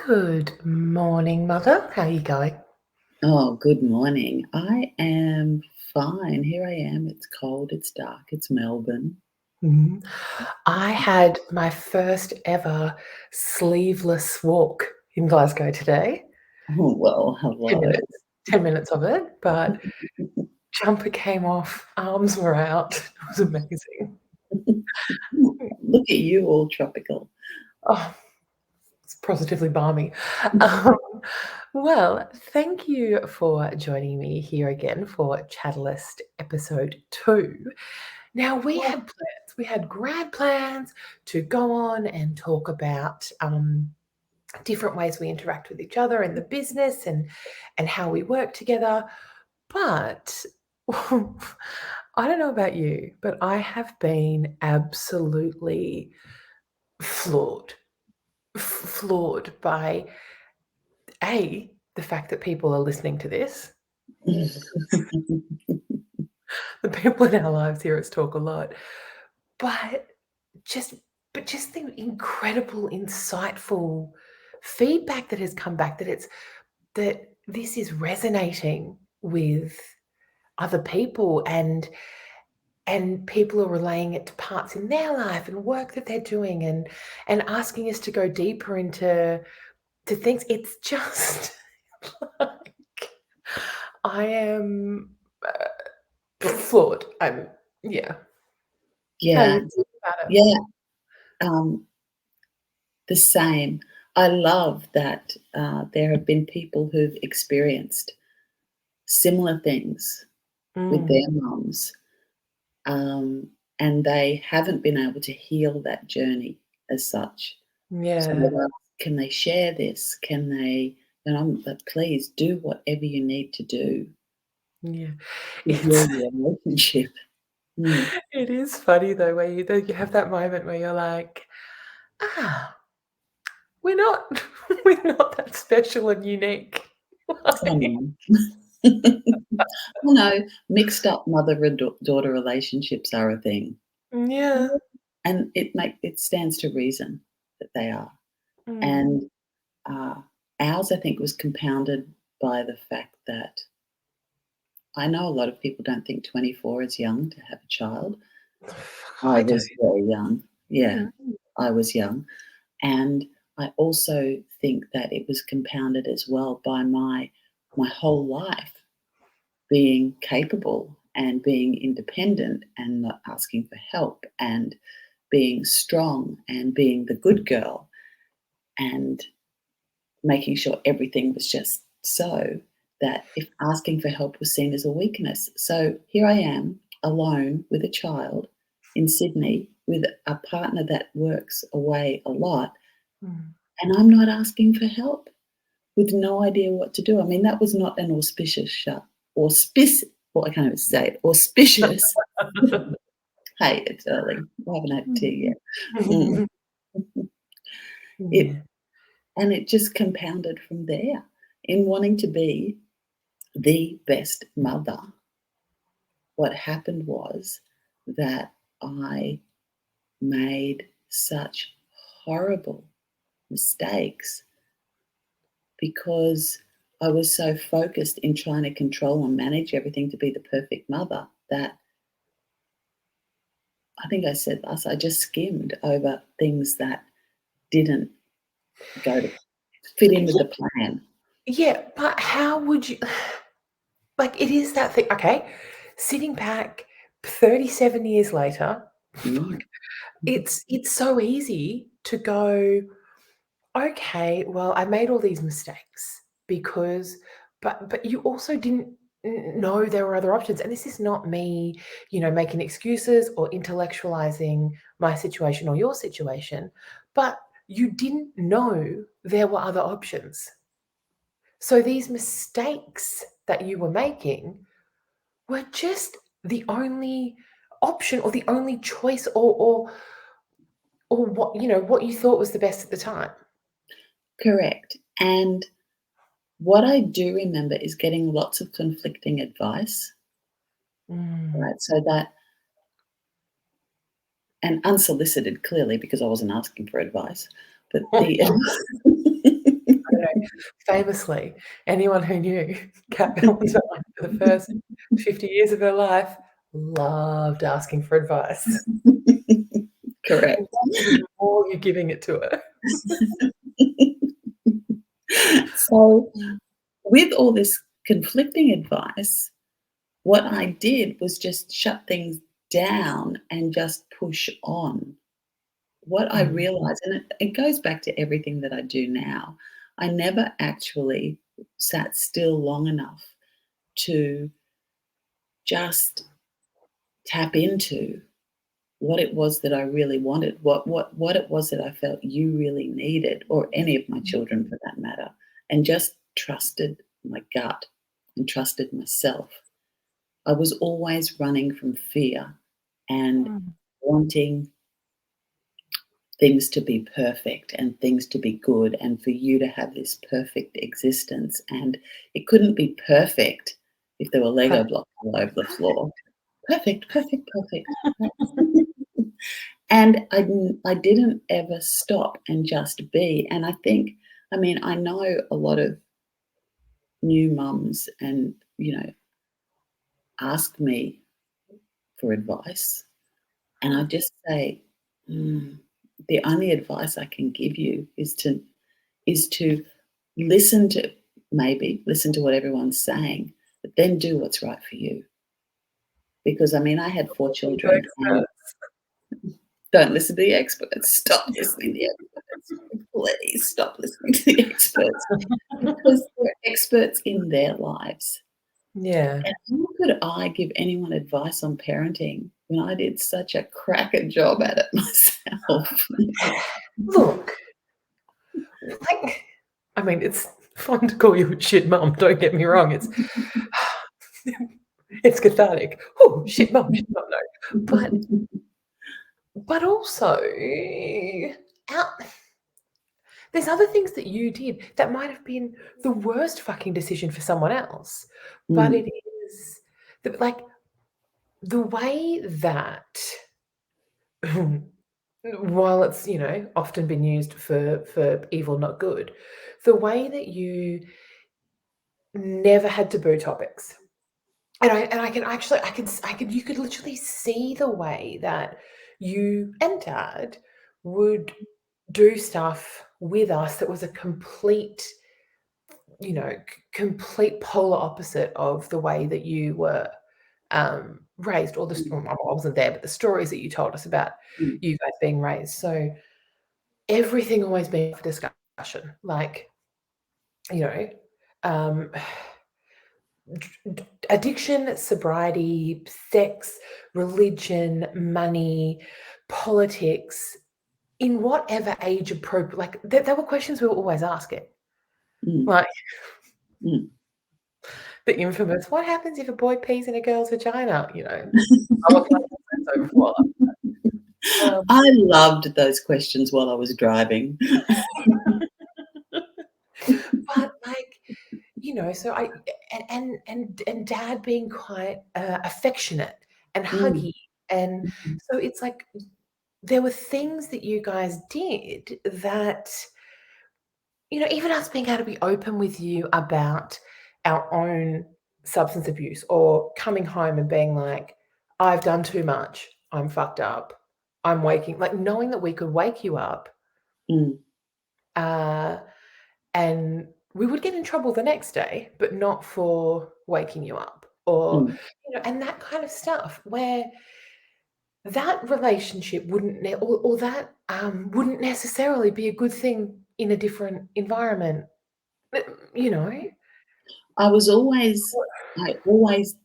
Good morning, Mother. How are you going? Oh, good morning. I am fine. Here I am. It's cold, it's dark, it's Melbourne. Mhm. I had my first ever sleeveless walk in Glasgow today. Oh, well, 10 hello. minutes, 10 minutes of it, but jumper came off, arms were out. It was amazing. Look at you, all tropical. Oh, it's positively balmy. Um, well, thank you for joining me here again for Chatalyst episode 2. Now, we had plans. We had grand plans to go on and talk about different ways we interact with each other in the business and how we work together. But I don't know about you, but I have been absolutely floored, floored by the fact that people are listening to this. The people in our lives hear us talk a lot, but just just the incredible, insightful feedback that has come back that this is resonating with other people and people are relaying it to parts in their life and work that they're doing and asking us to go deeper into things. It's just like I am floored. Yeah. How do Yeah, you feel about it? yeah, um, the same. I love that there have been people who've experienced similar things with Mm, their mums, um, and they haven't been able to heal that journey as such. So yeah, they've asked, can they share this? Can they? And I'm like, please do whatever you need to do yeah. to heal It's your relationship. Mm. it is funny though, where you have that moment where you're like, "Ah, we're not we're not that special and unique." Oh, Like no. Oh, no, mixed up mother and daughter relationships are a thing, yeah. and it stands to reason that they are. Mm. And uh, ours, I think, was compounded by the fact that I know a lot of people don't think 24 is young to have a child. I I do. was very young. Yeah, Mm. I was young. And I also think that it was compounded as well by my whole life being capable and being independent and not asking for help and being strong and being the good girl and making sure everything was just so that if asking for help was seen as a weakness. So here I am alone with a child in Sydney with a partner that works away a lot, Mm. and I'm not asking for help with no idea what to do. I mean, that was not an auspicious auspic well, I can't even say it, auspicious. Hey, it's early. I haven't had tea yet. Mm. It Yeah. and it just compounded from there in wanting to be the best mother. What happened was that I made such horrible mistakes because I was so focused in trying to control and manage everything to be the perfect mother that I think I said last, I just skimmed over things that didn't go to fit in with Yeah, the plan. yeah, but how would you like, it is that thing okay, sitting back 37 years later, Mm. fuck, it's so easy to go, "Okay, well, I made all these mistakes because" but you also didn't know there were other options, and this is not me, making excuses or intellectualizing my situation or your situation, but you didn't know there were other options. So these mistakes that you were making were just the only option or the only choice or what you thought was the best at the time. Correct. And what I do remember is getting lots of conflicting advice, Mm. right? So that, and unsolicited clearly because I wasn't asking for advice, but the famously, anyone who knew Kat Valentine for the first 50 years of her life loved asking for advice. Correct. The more you're giving it to her. So, with all this conflicting advice, what I did was just shut things down and just push on. What I Mm. realized, and it goes back to everything that I do now, I never actually sat still long enough to just tap into what it was that I really wanted, what it was that I felt you really needed, or any of my children for that matter, and just trusted my gut and trusted myself. I was always running from fear and Mm. wanting things to be perfect and things to be good and for you to have this perfect existence. And it couldn't be perfect if there were Lego blocks all over the floor. Perfect, perfect, perfect. And I didn't ever stop and just be. And I think, I mean, I know a lot of new mums and, ask me for advice. And I just say, the only advice I can give you is to listen to what everyone's saying, but then do what's right for you. Because I mean, I had 4 children, and don't listen to the experts. Stop listening to the experts. Please stop listening to the experts because they're experts in their lives. Yeah. And how could I give anyone advice on parenting when I did such a cracker job at it myself? Look, like, I mean, it's fun to call you a shit mum, don't get me wrong, it's cathartic. "Oh, shit mum," no. But also, out there's other things that you did that might have been the worst fucking decision for someone else, but Mm, it is like, the way that while it's, often been used for evil, not good, the way that you never had taboo topics. And I can actually I could you could literally see the way that you and Dad would do stuff with us that was a complete polar opposite of the way that you were, raised, or well, I wasn't there, but the stories that you told us about mm, you guys being raised. So everything always being for discussion, like, you know, um addiction, sobriety, sex, religion, money, politics, in whatever age appropriate, like, there were questions we were always asking. mm, Like, mm. the infamous, "What happens if a boy pees in a girl's vagina?" I was like, "That's over." Um, I loved those questions while I was driving. but, like, so I and Dad being quite, affectionate and Mm, huggy, and mhm, so it's like there were things that you guys did that, even us being able to be open with you about our own substance abuse, or coming home and being like, "I've done too much. I'm fucked up. I'm waking," like, knowing that we could wake you up, mm, uh, and we would get in trouble the next day, but not for waking you up, or, mm. and that kind of stuff, where that relationship wouldn't or that, wouldn't necessarily be a good thing in a different environment, uh, you know? I was always I always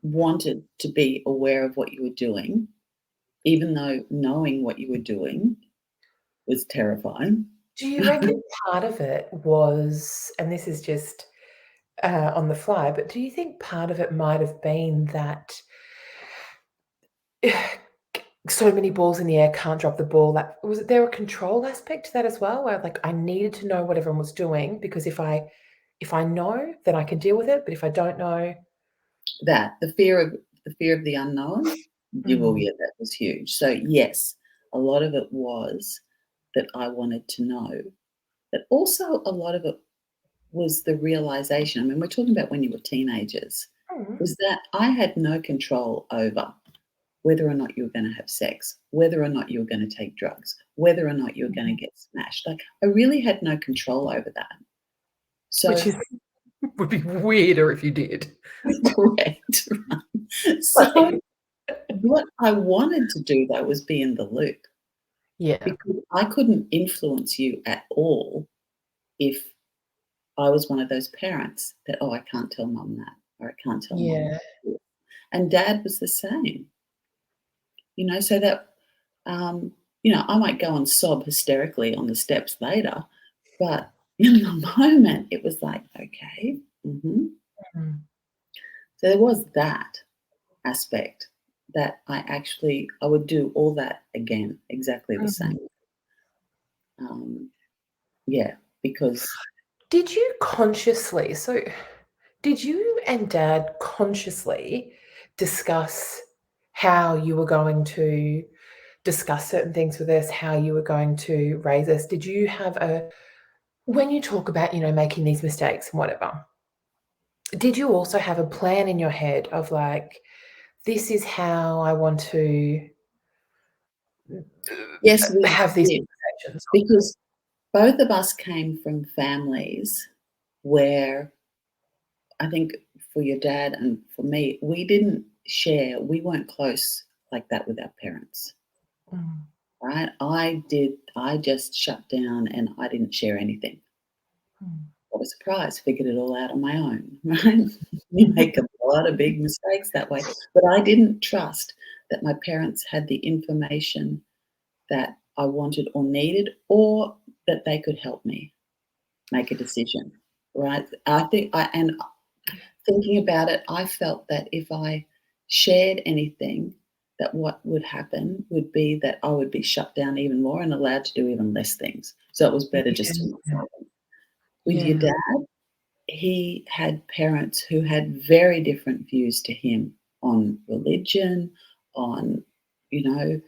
wanted to be aware of what you were doing, even though knowing what you were doing was terrifying. Do you reckon part of it was, and this is just, on the fly, but do you think part of it might have been that so many balls in the air, can't drop the ball, that was there a control aspect to that as well, where, like, I needed to know what everyone was doing, because if I know, then I can deal with it, but if I don't know. That the fear of the unknown, Mm, yeah, that was huge. So, yes, a lot of it was that I wanted to know, but also a lot of it was the realization, I mean, we're talking about when you were teenagers, Mm. was that I had no control over whether or not you were going to have sex, whether or not you were going to take drugs, whether or not you were going to get smashed. Like, I really had no control over that. Which So, is would be weirder if you did. correct. Right? So, Like, what I wanted to do though was be in the loop yeah. because I couldn't influence you at all if I was one of those parents that, oh, I can't tell mum that, or I can't tell mum Yeah. that. And dad was the same, so that, I might go and sob hysterically on the steps later, but in the moment it was like, okay. Mm. So there was that aspect that I would do all that again, exactly the Mm. same. Um, yeah, because Did you consciously did you and dad consciously discuss how you were going to discuss certain things with us, how you were going to raise us? Did you have a when you talk about, making these mistakes and whatever, did you also have a plan in your head of like, this is how I want to yes, we have these did, conversations? because both of us came from families where I think for your dad and for me, we weren't close like that with our parents, Mm. right? I just shut down and I didn't share anything. Mm. What a surprise, figured it all out on my own, right? You make a lot of big mistakes that way. But I didn't trust that my parents had the information that I wanted or needed, or that they could help me make a decision, right? And thinking about it, I felt that if I shared anything, that what would happen would be that I would be shut down even more and allowed to do even less things. So it was better just to not Yeah. say it. With your Yeah. dad, he had parents who had very different views to him on religion, on, you know,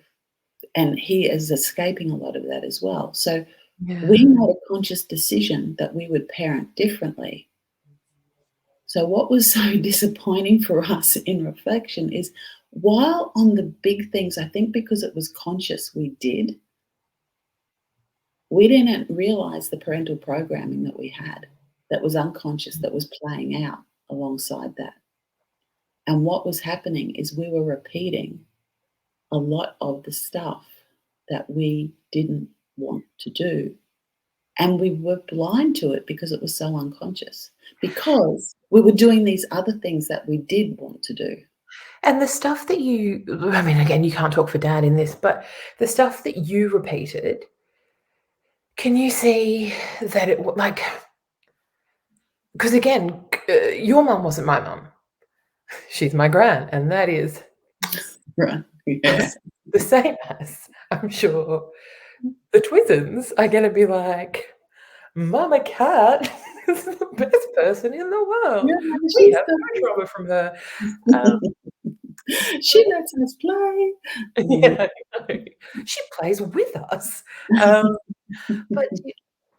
and he is escaping a lot of that as well. So we Yeah. made a conscious decision that we would parent differently. So, what was so disappointing for us in reflection is while on the big things, I think because it was conscious, we didn't realize the parental programming that we had that was unconscious, that was playing out alongside that. And what was happening is we were repeating a lot of the stuff that we didn't want to do. And we were blind to it because it was so unconscious, because we were doing these other things that we did want to do. And the stuff that I mean, again, you can't talk for dad in this, but the stuff that you repeated, can you see that like, because again, your mum wasn't my mum. She's my gran, and that is Right. Yeah. the same as, I'm sure, the Twizzens are gonna be like, "Mama Cat is the best person in the Yeah, world. We she's have no the trauma from her." Um, she lets us play. Mm. yeah, I know. She plays with us. Um, but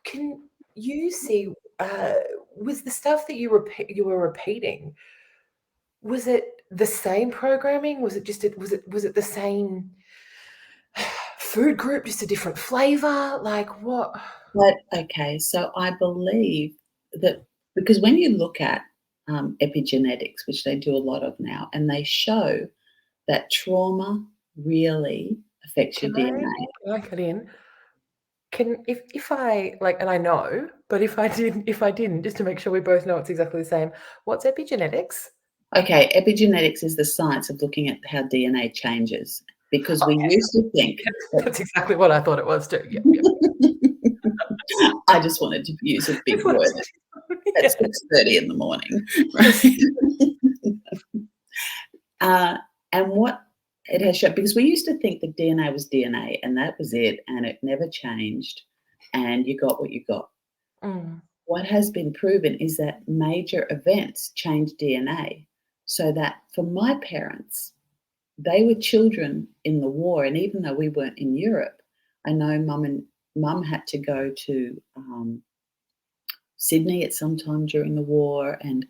can you see, uh, was the stuff that you were repeating, was it the same programming? Was it just was it the same food group, just a different flavor? Like what? But okay, so I believe that because when you look at epigenetics, which they do a lot of now, and they show that trauma really affects your Can I DNA. can I cut in? Can if I like, and I know, but if I didn't, just to make sure we both know it's exactly the same, what's epigenetics? Okay, epigenetics is the science of looking at how DNA changes, because we used to think that That's exactly what I thought it was too. Yep, yep. I just wanted to use a big That's what word at yeah. 6:30 in the morning, Yes. right? Uh, and what it has shown, because we used to think that DNA was DNA and that was it, and it never changed, and you got what you got. Mm. What has been proven is that major events change DNA. So that for my parents, they were children in the war, and even though we weren't in Europe, I know mum had to go to Sydney at some time during the war, and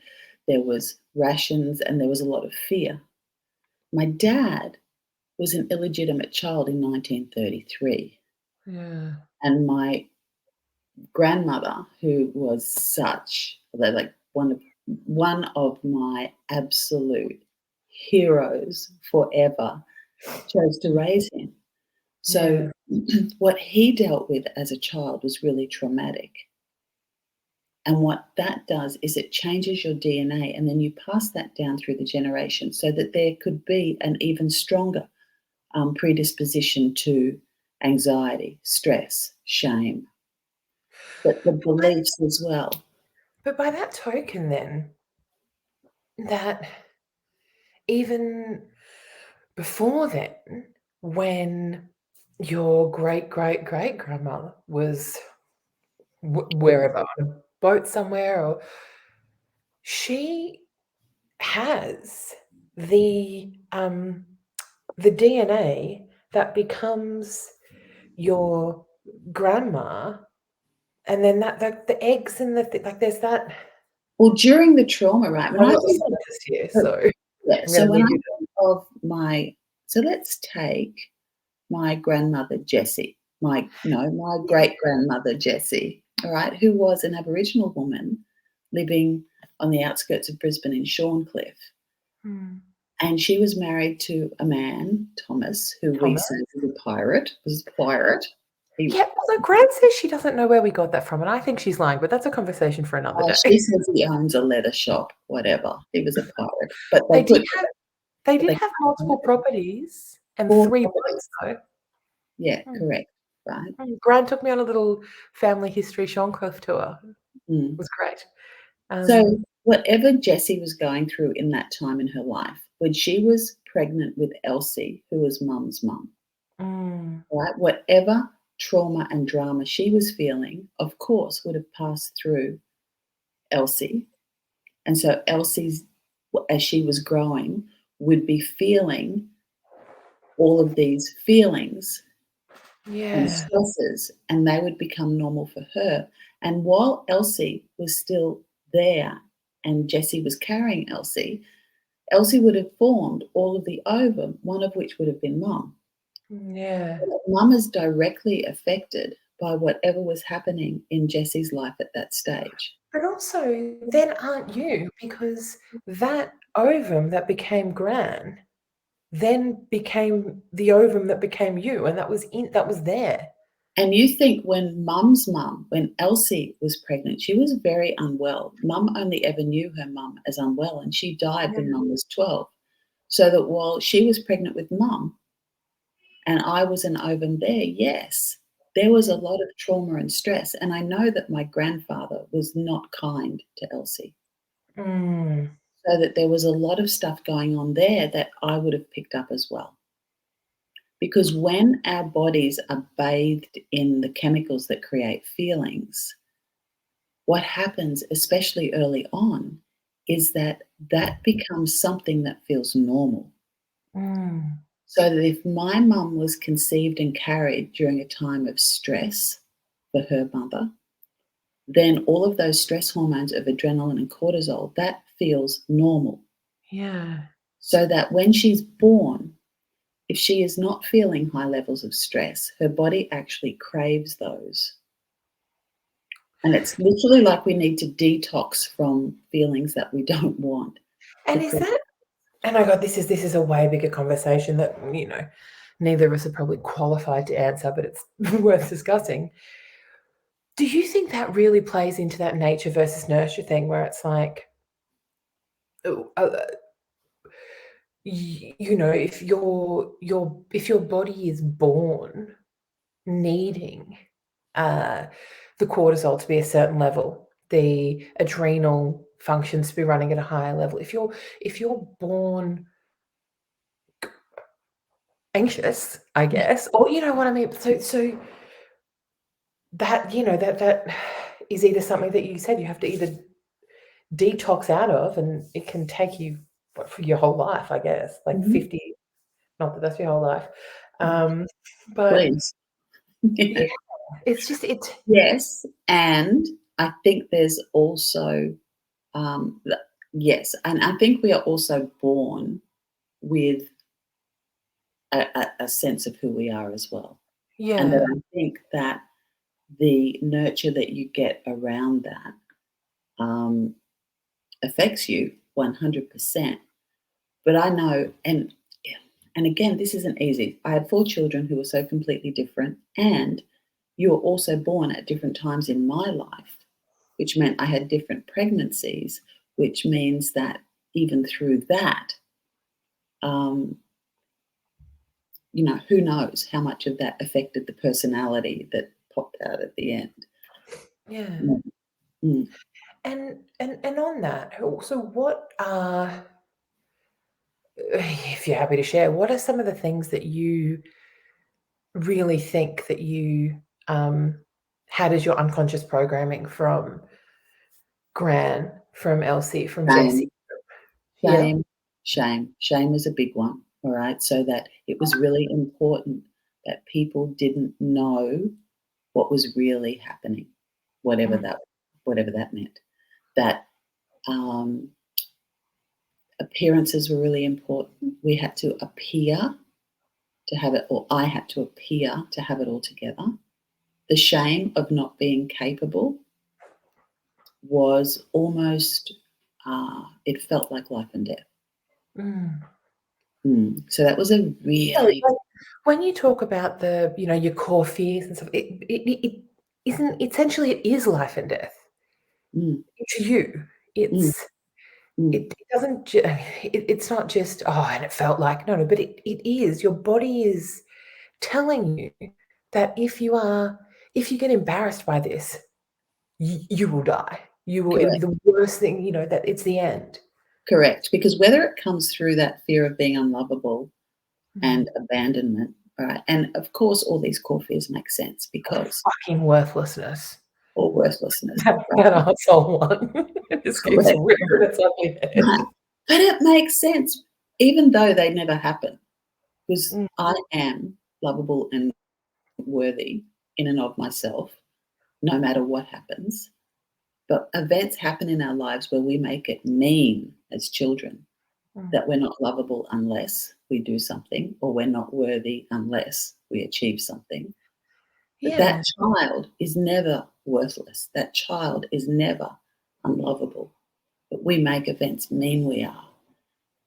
there was rations and there was a lot of fear. My dad was an illegitimate child in 1933, Yeah. and my grandmother, who was like one of my absolute heroes forever, chose to raise him. So Yeah. what he dealt with as a child was really traumatic. And what that does is it changes your DNA, and then you pass that down through the generations so that there could be an even stronger predisposition to anxiety, stress, shame, but the beliefs as well. But by that token, then, that even before then, when your great great great grandmother was wherever, on a boat somewhere, or she has the DNA that becomes your grandma, and then the eggs and like there's that. Well, during the trauma, right? When I'm I not a think scientist here, of, so yeah, I'm so gonna when need I you think of so let's take my grandmother Jessie, my great grandmother Jessie, all right, who was an Aboriginal woman living on the outskirts of Brisbane in Shorncliffe. to. And she was married to a man, Thomas, who we Thomas. say was a pirate. Was a pirate. He, Yeah, although Gran says she doesn't know where we got that from, and I think she's lying, but that's a conversation for another she day. says he owns a leather shop. Whatever. He was a pirate, but They they did put have they did they have multiple properties and four 3 properties. boats, though. Yeah, Mm, correct. Right. Gran took me on a little family history Shorncliffe tour. It Mm. was great. So whatever Jessie was going through in that time in her life, when she was pregnant with Elsie, who was Mum's mum, mm, right? Whatever trauma and drama she was feeling, of course, would have passed through Elsie. And so Elsie's, as she was growing, would be feeling all of these feelings and yeah. stresses, and they would become normal for her. And while Elsie was still there and Jessie was carrying Elsie, Elsie would have formed all of the ovum, one of which would have been Mum. Yeah. Mum is directly affected by whatever was happening in Jessie's life at that stage. But also, then aren't you? Because that ovum that became Gran then became the ovum that became you, and that was there. And you think when Mum's mum, when Elsie was pregnant, she was very unwell. Mum only ever knew her mum as unwell, and she died Yeah. when Mum was 12. So that while she was pregnant with Mum and I was an ovum there, yes, there was a lot of trauma and stress. And I know that my grandfather was not kind to Elsie. Mm, So that there was a lot of stuff going on there that I would have picked up as well. Because when our bodies are bathed in the chemicals that create feelings, what happens, especially early on, is that that becomes something that feels normal. mm, So that if my mum was conceived and carried during a time of stress for her mother, then all of those stress hormones of adrenaline and cortisol, that feels normal. yeah. So that when she's born, if she is not feeling high levels of stress, her body actually craves those. And it's literally like we need to detox from feelings that we don't want. And is that and oh god, this is a way bigger conversation that, neither of us are probably qualified to answer, but it's worth discussing. Do you think that really plays into that nature versus nurture thing where it's like, oh, if your body is born needing the cortisol to be a certain level, the adrenal functions to be running at a higher level. If you're born anxious, I guess, or you know what I mean. So that that is either something that you said you have to either detox out of, and it can take you for your whole life, I guess, like Mhm. 50. Not that that's your whole life, but Please. yeah, it's just it's Yes, and I think there's also, yes, and I think we are also born with a sense of who we are as well. And that Yeah. I think that the nurture that you get around that affects you 100%. But I know, and again, this isn't easy. I had 4 children who were so completely different, and you were also born at different times in my life, which meant I had different pregnancies, which means that even through that, um, who knows how much of that affected the personality that popped out at the end. Yeah. Mm, mm. And on that, so what are, if you're happy to share, what are some of the things that you really think that you had as your unconscious programming from Gran, from Elsie, from Jessie? Shame, Yeah. shame, shame. Shame was a big one, all right? So that it was really important that people didn't know what was really happening, whatever Mm, that whatever that meant. That um, appearances were really important. We had to appear to have it, or I had to appear to have it all together. The shame of not being capable was almost, it felt like life and death. mm. So that was a So, really, like, when you talk about the, your core fears and stuff, it isn't essentially it is life and death mm, to you. mm, It's mm, it doesn't it's not just, oh, and it felt like, no, but it is. Your body is telling you that if you get embarrassed by this, you will die. It'll be correct, the worst thing, that it's the end. correct. Because whether it comes through that fear of being unlovable Mm. and abandonment, right? And of course, all these core fears make sense because, Fucking worthlessness. or worthlessness, That right? arsehole one. It just keeps Correct, rearing its ugly head. right? But it makes sense, even though they never happen, because Mm, I am lovable and worthy in and of myself, no matter what happens. But events happen in our lives where we make it mean as children mm. that we're not lovable unless we do something, or we're not worthy unless we achieve something. But Yeah. that child is never worthless. That child is never unlovable. But we make events mean we are.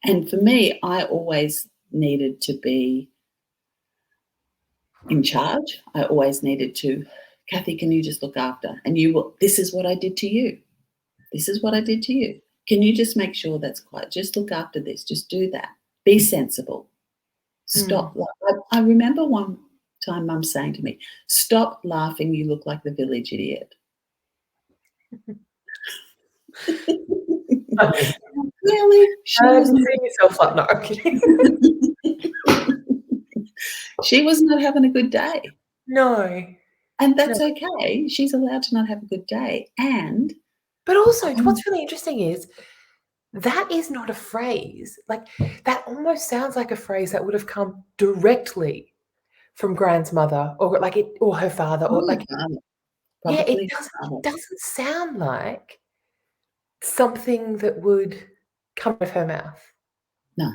And for me, I always needed to be in charge. I always needed to, Kathy, can you just look after? And you will, this is what I did to you. This is what I did to you. Can you just make sure that's quiet? Just look after this. Just do that. Be sensible. Mm. Stop. I remember one time mum saying to me, stop laughing. You look like the village idiot. Funny. Clearly, she was Beat yourself up. No, I'm kidding. she was not having a good day. No. And No. that's okay. She's allowed to not have a good day. And But also, um, what's really interesting is that is not a phrase. Like, that almost sounds like a phrase that would have come directly from Gran's mother or like it or her father or probably like, father, yeah, probably it father. doesn't sound like something that would come out of her mouth. No,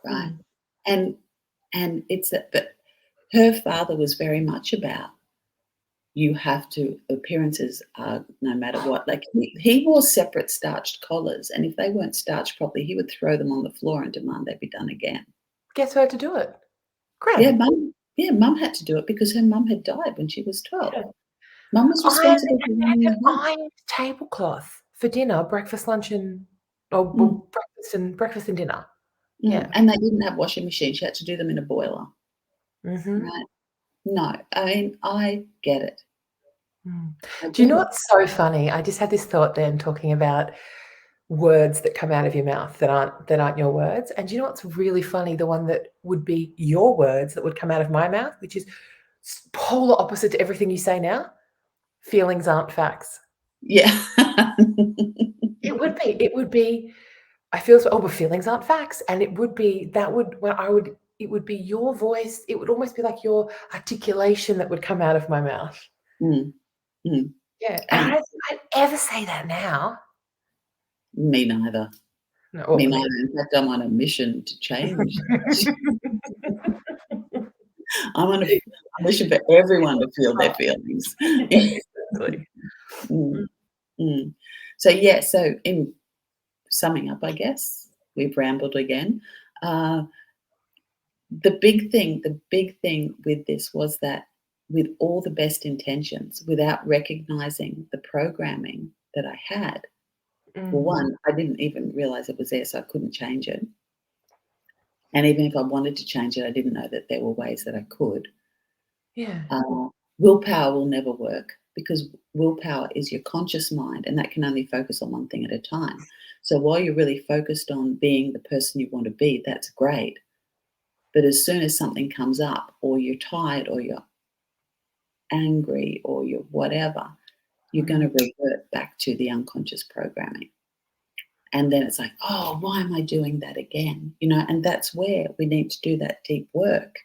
right. Mm, And it's that, but her father was very much about, you have to, appearances are no matter what. Like he wore separate starched collars, and if they weren't starched properly, he would throw them on the floor and demand they be done again. guess who had to do it? Yeah, Gran. mum had to do it because her mum had died when she was 12. Yeah. Mum was Iron responsible for had running an the home. ironed tablecloth for dinner, breakfast, lunch, and Mm, breakfast and dinner. Yeah. and they didn't have washing machines. She had to do them in a boiler, Mhm. right? No, I mean, I get it. Mm. I Do you get know it. what's so funny? I just had this thought then talking about words that come out of your mouth that aren't your words. And do you know what's really funny? The one that would be your words that would come out of my mouth, which is polar opposite to everything you say now. Feelings aren't facts. Yeah. It would be. It would be. I feel so. Oh, but feelings aren't facts, and it would be that would when I would. It would be your voice. It would almost be like your articulation that would come out of my mouth. Mm, mm. Yeah, and I And don't think I'd ever say that now. me neither. No, Me well, neither. me. In fact, I'm on a mission to change. I'm on a mission for everyone to feel their feelings. Yeah, exactly. Mm, Mm, mm. So, yeah, so in summing up, I guess, we've rambled again. Uh, the big thing with this was that with all the best intentions, without recognizing the programming that I had, well, mm. one, I didn't even realize it was there, so I couldn't change it. And even if I wanted to change it, I didn't know that there were ways that I could. Yeah. Willpower will never work because willpower is your conscious mind, and that can only focus on one thing at a time. So while you're really focused on being the person you want to be, that's great. But as soon as something comes up, or you're tired, or you're angry, or you're whatever, you're going Mm. to revert back to the unconscious programming. And then it's like, oh, why am I doing that again? And that's where we need to do that deep work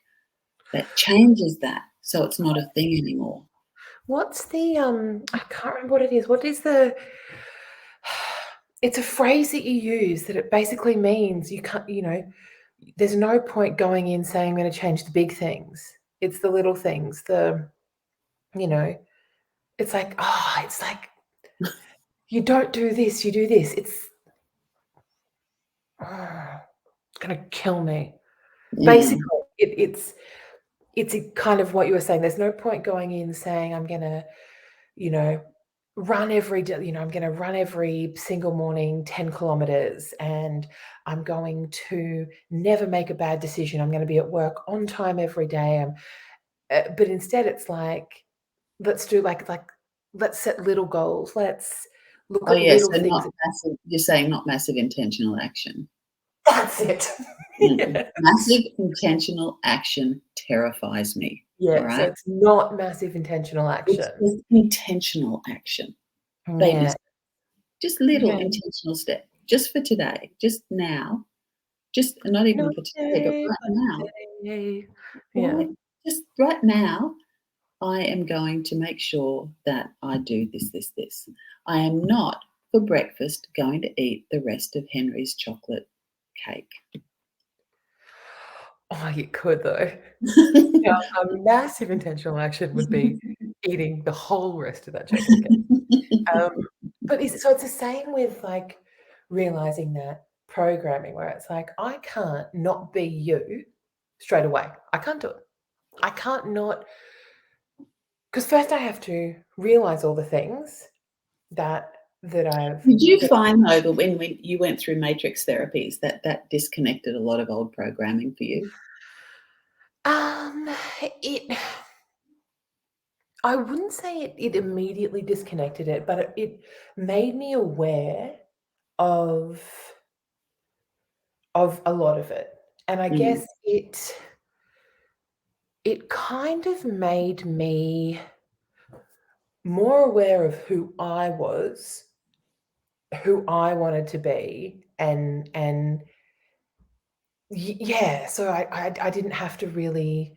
that changes that so it's not a thing anymore. What's the, I can't remember what it is. What is the it's a phrase that you use that it basically means you can't, there's no point going in saying, "I'm gonna change the big things." It's the little things, you know, it's like, "You don't do this, you do this." It's gonna kill me. Basically, Mm. it's kind of what you were saying. There's no point going in saying, "I'm gonna, you know, run every day, I'm gonna run every single morning 10 kilometers, and I'm going to never make a bad decision. I'm gonna be at work on time every day." But instead it's like, let's do let's set little goals. Let's look Oh, at yeah, little so things. not massive, you're saying not massive intentional action. That's it. Mm-mm. Yes. Massive intentional action terrifies me, all Yeah, so right? it's not massive intentional It's action. just intentional action, baby Yeah. steps, just little Yeah. intentional step, just for today, just now, just not even Not for today, but today, right but now, today. Yeah. right? Just right now, I am going to make sure that I do this, this, this. I am not, for breakfast, going to eat the rest of Henry's chocolate cake. Oh, you could though. Yeah, a massive intentional action would be eating the whole rest of that chocolate cake. Um, but it's the same with, like, realizing that programming where it's like, I can't not be you straight away. I can't do it. I can't not, because first I have to realize all the things that that I've Did you that find, though, that when you went through matrix therapies, that disconnected a lot of old programming for you? um, it I wouldn't say it immediately disconnected it, but it made me aware of a lot of it. And I Mm, guess it kind of made me more aware of who I was, who I wanted to be, and yeah, so I didn't have to really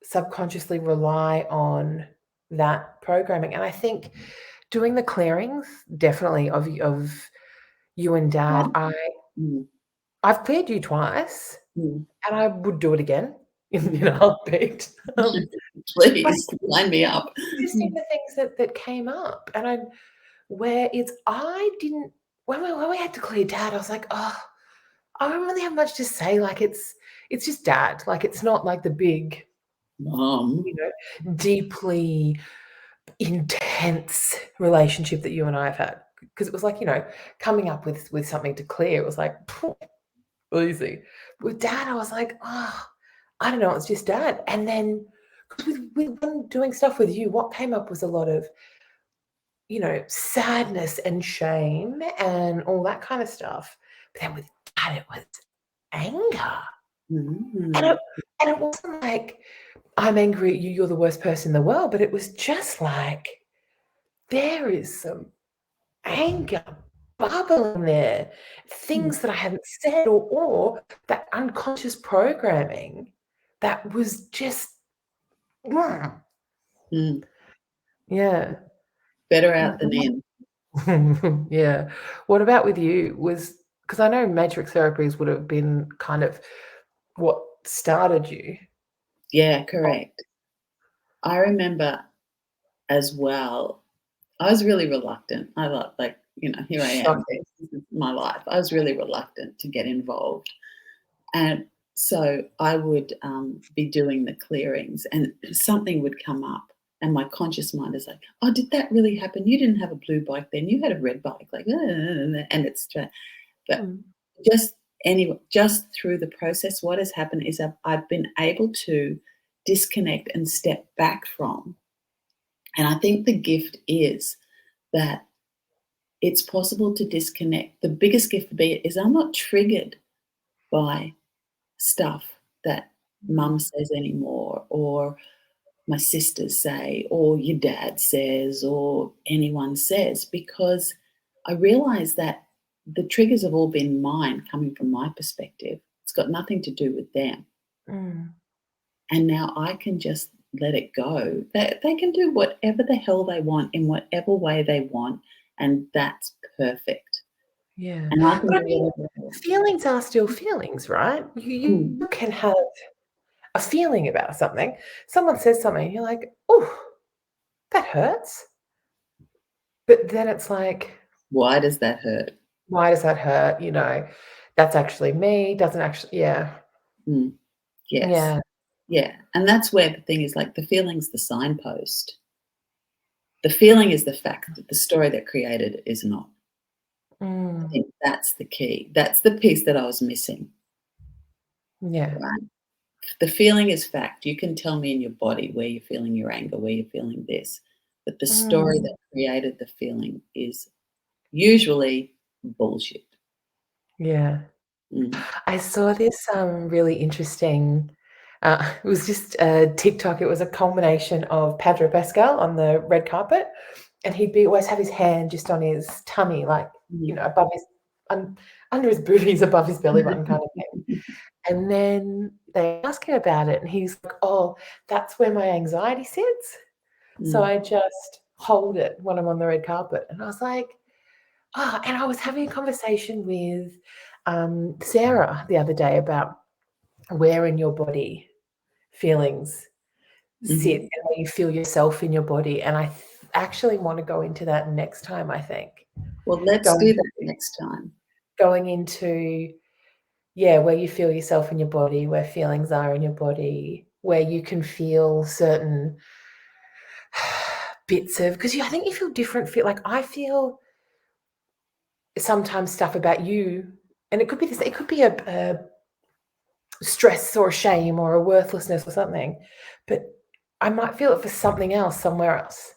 subconsciously rely on that programming. And I think doing the clearings definitely of you and dad, mm, I've cleared you twice, mm. and I would do it again in a heartbeat. But Please line me up. interesting the things that came up, and where it's I didn't when we had to clear dad, I was like, "Oh, I don't really have much to say." Like, it's just dad. Like, it's not like the big, Mom. you deeply intense relationship that you and I have had. Because it was like, coming up with something to clear, it was like, easy. With dad, I was like, "Oh, I don't know, it's just dad." And then 'cause with when doing stuff with you, what came up was a lot of, sadness and shame and all that kind of stuff. But then with dad, it was anger. And Mm, it wasn't like, "I'm angry at you, you're the worst person in the world," but it was just like, there is some anger bubbling there, mm, things that I hadn't said, or that unconscious programming that was just, mm, mm. yeah. Better out than in. Yeah. What about with you? Because I know matrix therapies would have been kind of what started you. Yeah, correct. I remember as well, I was really reluctant. I like, here I am, Shocking. this is my life. I was really reluctant to get involved. And so I would be doing the clearings and something would come up. And my conscious mind is like, oh, did that really happen? You didn't have a blue bike then. You had a red bike. Like, and it's, but Mm. just anyway, just through the process, what has happened is I've been able to disconnect and step back from. And I think the gift is that it's possible to disconnect. The biggest gift for me is I'm not triggered by stuff that mum says anymore, or my sisters say, or your dad says, or anyone says, because I realize that the triggers have all been mine coming from my perspective. It's got nothing to do with them. Mm. And now I can just let it go. They can do whatever the hell they want in whatever way they want, and that's perfect. Yeah. And I can But I do mean, whatever I want. feelings are still feelings, right? Mm, You can have a feeling about something. Someone says something, you're like, oh, that hurts. But then it's like, why does that hurt? why does that hurt? That's actually me. Doesn't actually, yeah. Mm, yes. Yeah. Yeah. And that's where the thing is, like, the feeling's the signpost. The feeling is the fact that the story that created it is not. I Mm. think that's the key. That's the piece that I was missing, Yeah. right? The feeling is fact. You can tell me in your body where you're feeling your anger, where you're feeling this. But the story Mm. that created the feeling is usually bullshit. Yeah. Mm, I saw this really interesting. It was just TikTok. It was a combination of Pedro Pascal on the red carpet, and he'd be always have his hand just on his tummy, like mhm. above his under his boobies, above his belly button, kind of thing. And then they ask him about it, and he's like, "Oh, that's where my anxiety sits. So Mm, I just hold it when I'm on the red carpet." And I was like, "Ah," and I was having a conversation with Sarah the other day about where in your body feelings sit mhm. and where you feel yourself in your body. And I actually want to go into that next time, I think. Well, let's Going do that next time. going into, yeah, where you feel yourself in your body, where feelings are in your body, where you can feel certain bits of, because I think you feel different. Feel like I feel sometimes stuff about you, and it could be this. It could be a stress or shame or a worthlessness or something, but I might feel it for something else somewhere else.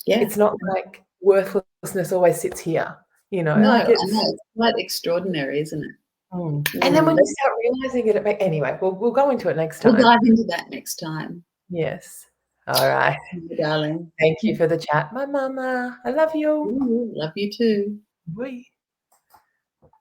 Yeah. It's not like worthlessness always sits here, No, like I it's know. It's quite extraordinary, isn't it? and then when you Let's start realizing it, anyway, we'll go into it next we'll time. dive into that next time. Yes. All right. Okay, darling. Thank you for the chat, my mama. I love you. Ooh, love you too. Bye.